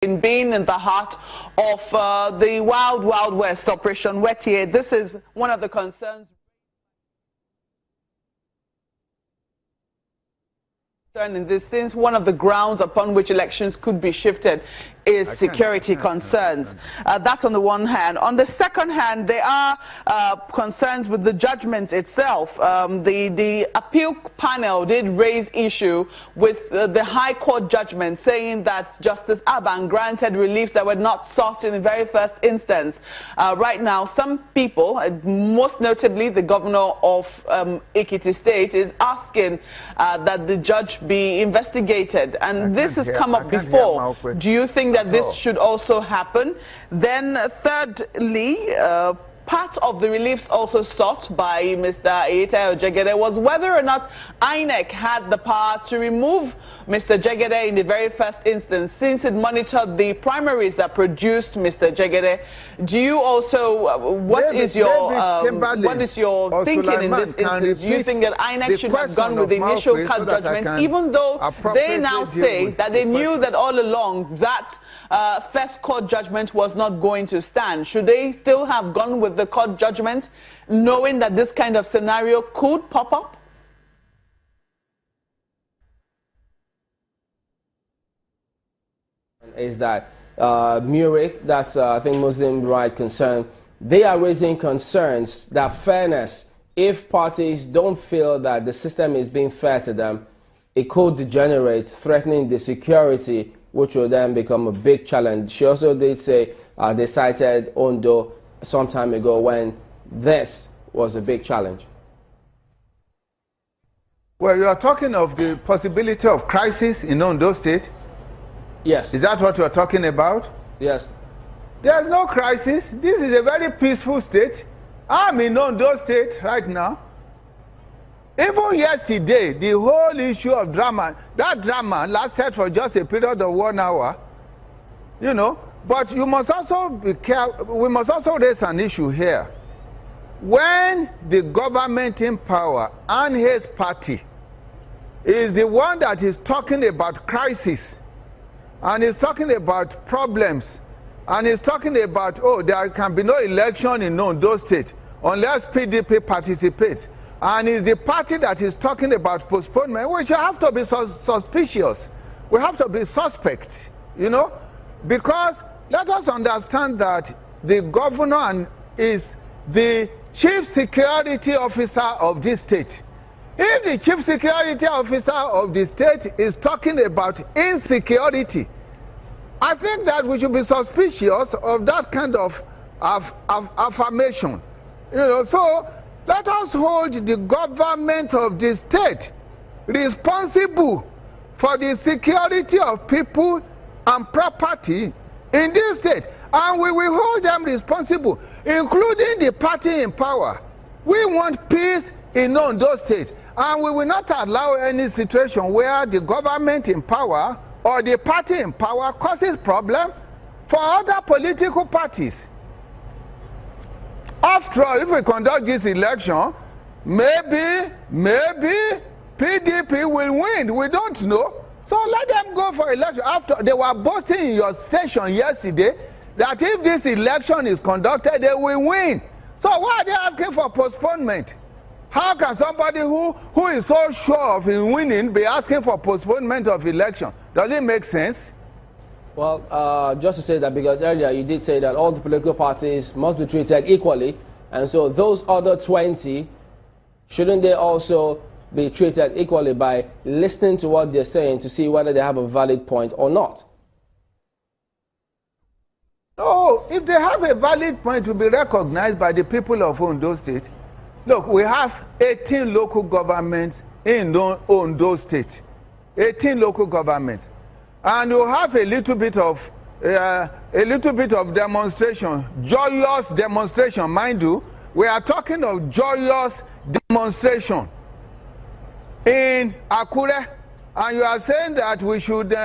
in being in the heart of the Wild Wild West Operation Wettier. This is one of the concerns in this, since one of the grounds upon which elections could be shifted is security concerns. That's on the one hand. On the second hand, there are concerns with the judgment itself. The appeal panel did raise issue with the High Court judgment, saying that Justice Aban granted reliefs that were not sought in the very first instance. Right now, some people, most notably the governor of Ekiti State, is asking that the judge be investigated, and this has come up before. Do you think that this should also happen? Then thirdly, part of the reliefs also sought by Mr. Eyitayo Jegede was whether or not INEC had the power to remove Mr. Jegede in the very first instance, since it monitored the primaries that produced Mr. Jegede. Do you also, what is your thinking in this instance? Do you think that INEC should have gone with the initial cut judgment, even though they now say that they knew that all along that first court judgment was not going to stand? Should they still have gone with the court judgment, knowing that this kind of scenario could pop up? Is that Murik, that's I think Muslim right concern, they are raising concerns that fairness, if parties don't feel that the system is being fair to them, it could degenerate, threatening the security, which will then become a big challenge. She also did say they cited Ondo some time ago when this was a big challenge. Well, you are talking of the possibility of crisis in Ondo State. Yes. Is that what you are talking about? Yes. There is no crisis. This is a very peaceful state. I'm in Ondo State right now. Even yesterday, the whole issue of drama, that drama lasted for just a period of 1 hour. You know, but you must also be careful. We must also raise an issue here. When the government in power and his party is the one that is talking about crisis, and is talking about problems, and is talking about, oh, there can be no election in Ondo State unless PDP participates, and is the party that is talking about postponement, we should have to be suspicious. We have to be suspect, you know, because let us understand that the governor is the chief security officer of this state. If the chief security officer of the state is talking about insecurity, I think that we should be suspicious of that kind of affirmation. You know, so let us hold the government of the state responsible for the security of people and property in this state. And we will hold them responsible, including the party in power. We want peace in Ondo State. And we will not allow any situation where the government in power or the party in power causes problem for other political parties. After all, if we conduct this election, maybe PDP will win. We don't know. So let them go for election. After they were boasting in your station yesterday that if this election is conducted, they will win. So why are they asking for postponement? How can somebody who is so sure of winning be asking for postponement of election? Does it make sense? Well, just to say that, because earlier you did say that all the political parties must be treated equally, and so those other 20, shouldn't they also be treated equally by listening to what they're saying to see whether they have a valid point or not? No, if they have a valid point to be recognized by the people of Ondo State. Look, we have 18 local governments in Ondo State. 18 local governments. And you have a little bit of demonstration, joyous demonstration, mind you. We are talking of joyous demonstration in Akure, and you are saying that we should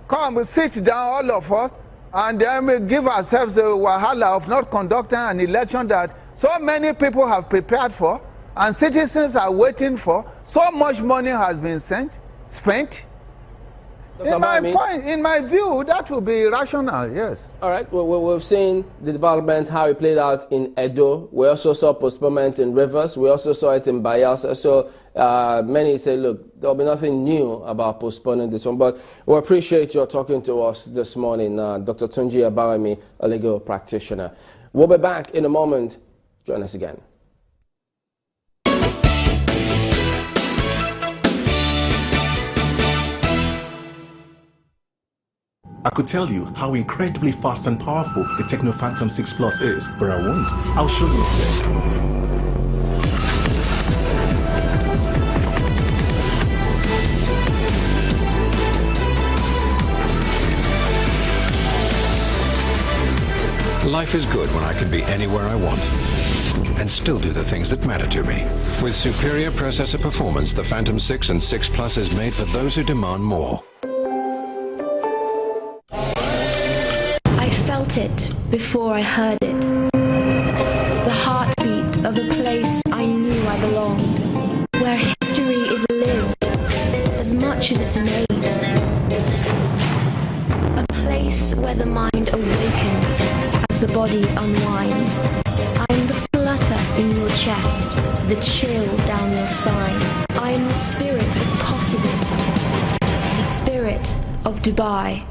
come sit down, all of us, and then we give ourselves the wahala of not conducting an election that so many people have prepared for, and citizens are waiting for. So much money has been spent. In my view, that would be rational, yes. All right, we've seen the development, how it played out in Edo. We also saw postponement in Rivers. We also saw it in Bayelsa. So many say, look, there'll be nothing new about postponing this one. But we appreciate your talking to us this morning, Dr. Tunji Abarami, a legal practitioner. We'll be back in a moment. Join us again. I could tell you how incredibly fast and powerful the Techno Phantom 6 Plus is, but I won't. I'll show you instead. Life is good when I can be anywhere I want and still do the things that matter to me. With superior processor performance, the Phantom 6 and 6 Plus is made for those who demand more. It before I heard it. The heartbeat of a place I knew I belonged, where history is lived as much as it's made. A place where the mind awakens as the body unwinds. I'm the flutter in your chest, the chill down your spine. I'm the spirit of possible, the spirit of Dubai.